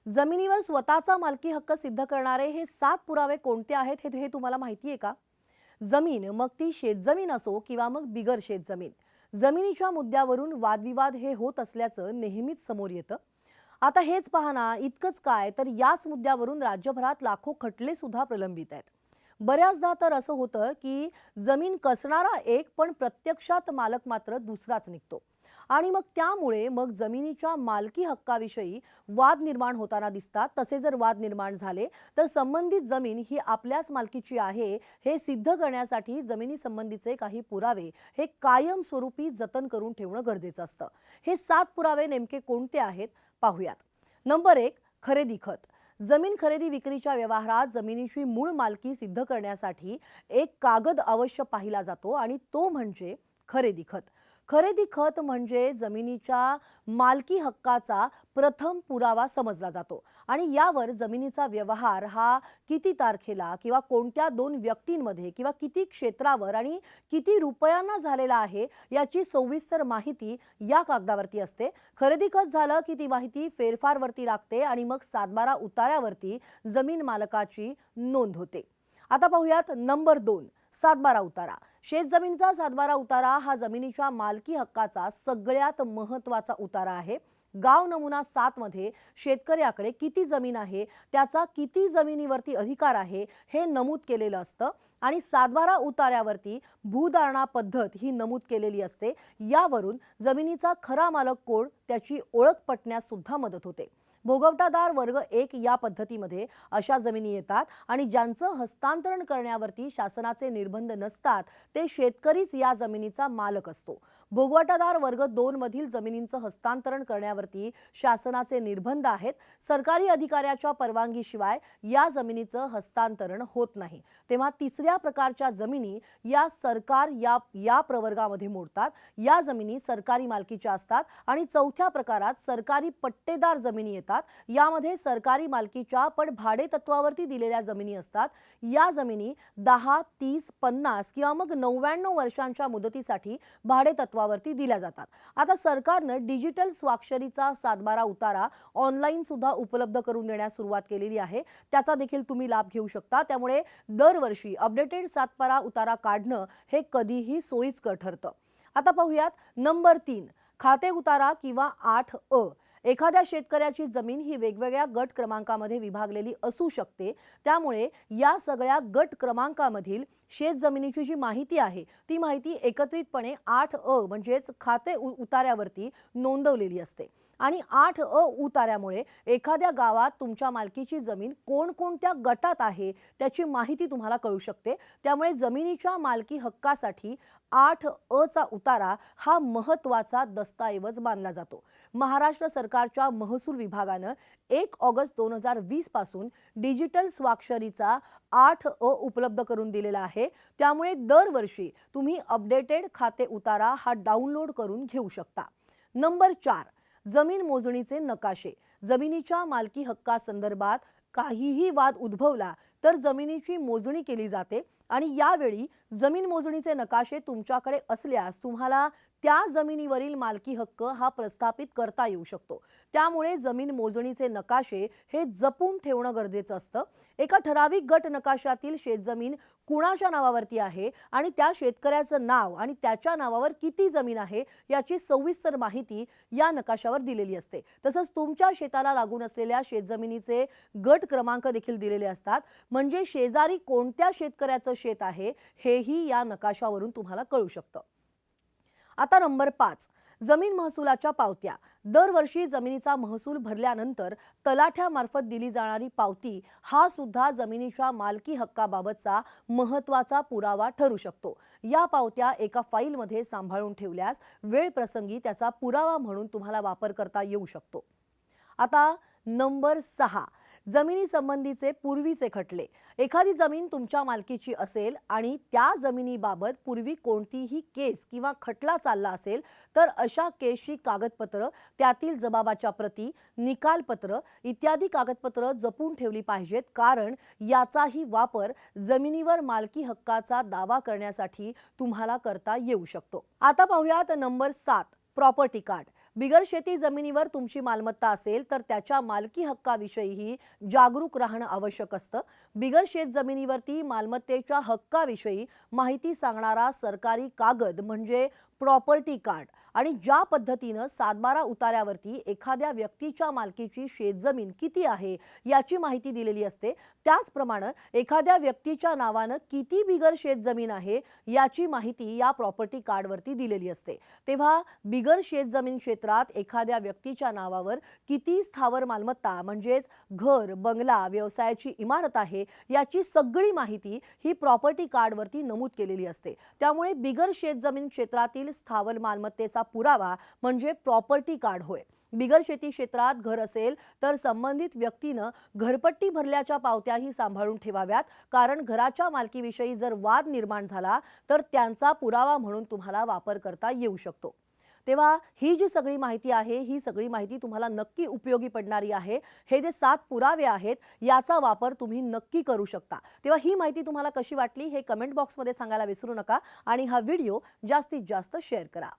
जमिनीवर स्वतःचा मालकी हक्क सिद्ध करणारे हे 7 पुरावे कोणते आहेत हे तुम्हाला माहिती आहे का? जमीन, मग ती शेतजमीन असो किंवा मग बिगर शेतजमीन, जमिनीच्या मुद्द्यावरून वादविवाद हे होत असल्याचं नेहमीच समोर येतं. आता हेच पहा ना, इतकंच काय तर याच मुद्द्यावरून राज्यभरात लाखो खटले सुद्धा प्रलंबित आहेत. बऱ्याचदा तर असं होतं की जमीन कसणारा एक पण प्रत्यक्षात मालक मात्र दुसराच निघतो. आणि मग त्यामुळे जमिनीच्या मालकी हक्काविषयी वाद निर्माण होताना दिसतात. तसे जर वाद निर्माण झाले तर संबंधित जमीन ही आपल्याच मालकीची आहे हे सिद्ध करण्यासाठी जमिनी संबंधीचे काही पुरावे हे कायमस्वरूपी जतन करून ठेवणं गरजेचं असतं. हे 7 पुरावे नेमके कोणते आहेत पाहूयात. नंबर 1, खरेदी खत. जमीन खरेदी विक्रीच्या व्यवहारात जमिनीची मूळ मालकी सिद्ध करण्यासाठी एक कागद अवश्य पाहिला जातो आणि तो म्हणजे खरेदी खत. खरेदी खत म्हणजे जमिनीच्या मालकी हक्काचा प्रथम पुरावा समजला जातो आणि यावर जमिनीचा व्यवहार हा किती तारखेला किंवा कोणत्या दोन व्यक्तींमध्ये किंवा किती क्षेत्रावर आणि किती रुपयांना झालेला आहे याची सविस्तर माहिती या कागदावरती असते. खरेदी खत झालं की ती माहिती फेरफारवरती लागते आणि मग सातबारा उतार्यावरती जमीन मालकाची नोंद होते. आता पाहूयात नंबर 2, सातबारा उतारा. शेतजमीनचा सातबारा उतारा हा जमिनीच्या मालकी हक्काचा सगळ्यात महत्त्वाचा उतारा आहे. गाव नमुना 7 मध्ये शेतकऱ्याकडे किती जमीन आहे, त्याचा किती जमिनीवरती अधिकार आहे हे नमूद केलेलं असतं आणि सातबारा उतार्यावरती भूधारणा पद्धत ही नमूद केलेली असते. यावरून जमिनीचा खरा मालक कोण त्याची ओळख पटण्यास सुद्धा मदत होते. भोगवटादार वर्ग 1 या पद्धतीमध्ये अशा जमिनी येतात आणि ज्यांचं हस्तांतरण करण्यावरती शासनाचे निर्बंध नसतात ते शेतकरीच या जमिनीचा मालक असतो. भोगवटादार वर्ग 2 मधील जमिनींचं हस्तांतरण करण्यावरती शासनाचे निर्बंध आहेत. सरकारी अधिकाऱ्याच्या परवानगीशिवाय या जमिनीचं हस्तांतरण होत नाही. तेव्हा तिसऱ्या प्रकारच्या जमिनी या सरकार या प्रवर्गामध्ये मोडतात. या जमिनी सरकारी मालकीच्या असतात आणि चौथ्या प्रकारात सरकारी पट्टेदार जमिनी येतात. यामध्ये सरकारी मालकीच्या पण भाडे तत्वावरती दिलेल्या जमिनी असतात. या जमिनी 10, 30, 50 किंवा मग 99 वर्षांच्या मुदतीसाठी भाडे तत्वावरती दिल्या जातात. आता सरकारनं डिजिटल स्वाक्षरीचा सातबारा उतारा ऑनलाईन सुद्धा उपलब्ध करून देण्यास सुरुवात केलेली आहे. त्याचा देखील तुम्ही लाभ घेऊ शकता. त्यामुळे दरवर्षी अपडेटेड सातबारा उतारा काढणं हे कधीही सोयीस्कर ठरतं. आता पाहूयात नंबर 3, खाते उतारा किंवा 8अ. एखाद्या शेतकऱ्याची जमीन ही वेगवेगळ्या गट क्रमांकामध्ये विभागलेली असू शकते. त्यामुळे या सगळ्या गट क्रमांकामधील शेत जमिनीची जी माहिती आहे ती माहिती एकत्रितपणे 8अ म्हणजेच खाते उतार्यावरती नोंदवलेली असते. आणि 8अ उतार्यामुळे एखाद्या गावात तुमच्या मालकीची जमीन कोणकोणत्या गटात आहे त्याची माहिती तुम्हाला कळू शकते. त्यामुळे जमिनीच्या मालकी हक्कासाठी 8अ चा उतारा हा महत्त्वाचा दस्तऐवज मानला जातो. महाराष्ट्र सरकारच्या महसूल विभागानं 1 ऑगस्ट 2020 पासून डिजिटल स्वाक्षरीचा 8अ उपलब्ध करून दिलेला आहे. त्यामुळे दरवर्षी तुम्ही अपडेटेड खाते उतारा हा डाउनलोड करून घेऊ शकता. नंबर 4, जमीन मोजणीचे नकाशे. जमिनीच्या मालकी हक्कासंदर्भात काहीही वाद उद्भवला तर जमिनीची मोजणी केली जाते आणि यावेळी जमीन मोजणीचे नकाशे तुमच्याकडे असल्यास तुम्हाला त्या जमिनीवरील मालकी हक्क हा प्रस्थापित करता येऊ शकतो. त्यामुळे जमीन मोजणीचे नकाशे हे जपून ठेवणं गरजेचं असतं. एका ठराविक गट नकाशातील शेतजमीन कुणाच्या नावावरती आहे आणि त्या शेतकऱ्याचं नाव आणि त्याच्या नावावर किती जमीन आहे याची सविस्तर माहिती या नकाशावर दिलेली असते. तसंच तुमच्या शेताला लागून असलेल्या शेतजमिनीचे गट क्रमांक देखील दिलेले असतात. म्हणजे शेजारी कोणत्या शेतकऱ्याचं शेत आहे हेही या नकाशावरून तुम्हाला कळू शकतं. आता नंबर 5, जमीन महसुलाच्या पावत्या. दरवर्षी जमिनीचा महसूल भरल्यानंतर तलाठ्यामार्फत दिली जाणारी पावती हा सुद्धा जमिनीच्या मालकी हक्काबाबतचा महत्त्वाचा पुरावा ठरू शकतो. या पावत्या एका फाईलमध्ये सांभाळून ठेवल्यास वेळ प्रसंगी त्याचा पुरावा म्हणून तुम्हाला वापर करता येऊ शकतो. आता नंबर 6, जमिनी संबंधीचे पूर्वीचे खटले. एखादी जमीन तुमच्या मालकीची असेल आणि त्या जमिनीबाबत पूर्वी कोणतीही केस किंवा खटला चालला असेल तर अशा केसची कागदपत्र, त्यातील जबाबाच्या प्रती, निकालपत्र इत्यादी कागदपत्र जपून ठेवली पाहिजेत. कारण याचाही वापर जमिनीवर मालकी हक्काचा दावा करण्यासाठी तुम्हाला करता येऊ शकतो. आता पाहूयात नंबर 7, प्रॉपर्टी कार्ड. बिगर शेती जमिनीवर तुमची मालमत्ता असेल तर त्याच्या मालकी हक्काविषयीही जागरूक राहणं आवश्यक असतं. बिगर शेत जमिनीवरती मालमत्तेच्या हक्काविषयी माहिती सांगणारा सरकारी कागद म्हणजे प्रॉपर्टी कार्ड आणि ज्या पद्धतीनं सातबारा उतार्यावरती एखाद्या व्यक्तीच्या मालकीची शेतजमीन किती आहे याची माहिती दिलेली असते, त्याचप्रमाणे एखाद्या व्यक्तीच्या नावानं किती बिगर शेतजमीन आहे याची माहिती या प्रॉपर्टी कार्डवरती दिलेली असते. तेव्हा बिगर शेतजमीन क्षेत्रात एखाद्या व्यक्तीच्या नावावर किती स्थावर मालमत्ता म्हणजेच घर, बंगला, व्यवसायाची इमारत आहे याची सगळी माहिती ही प्रॉपर्टी कार्डवरती नमूद केलेली असते. त्यामुळे बिगर शेतजमीन क्षेत्रातील स्थावर मालमत्तेचा पुरावा म्हणजे प्रॉपर्टी कार्ड होय. बिगर शेती क्षेत्रात घर असेल तर संबंधित व्यक्तीनं घरपट्टी भरल्याच्या पावत्याही सांभाळून ठेवाव्यात, कारण घराच्या मालकीविषयी जर वाद निर्माण झाला तर त्यांचा पुरावा म्हणून तुम्हाला वापर करता येऊ शकतो. तेव्हा ही जी सगळी माहिती आहे ही सगळी माहिती तुम्हाला नक्की उपयोगी पडणारी आहे. हे जे 7 पुरावे आहेत याचा वापर तुम्ही नक्की करू शकता. तेव्हा ही माहिती तुम्हाला कशी वाटली हे कमेंट बॉक्समध्ये सांगायला विसरू नका आणि हा व्हिडिओ जास्तीत जास्त शेअर करा.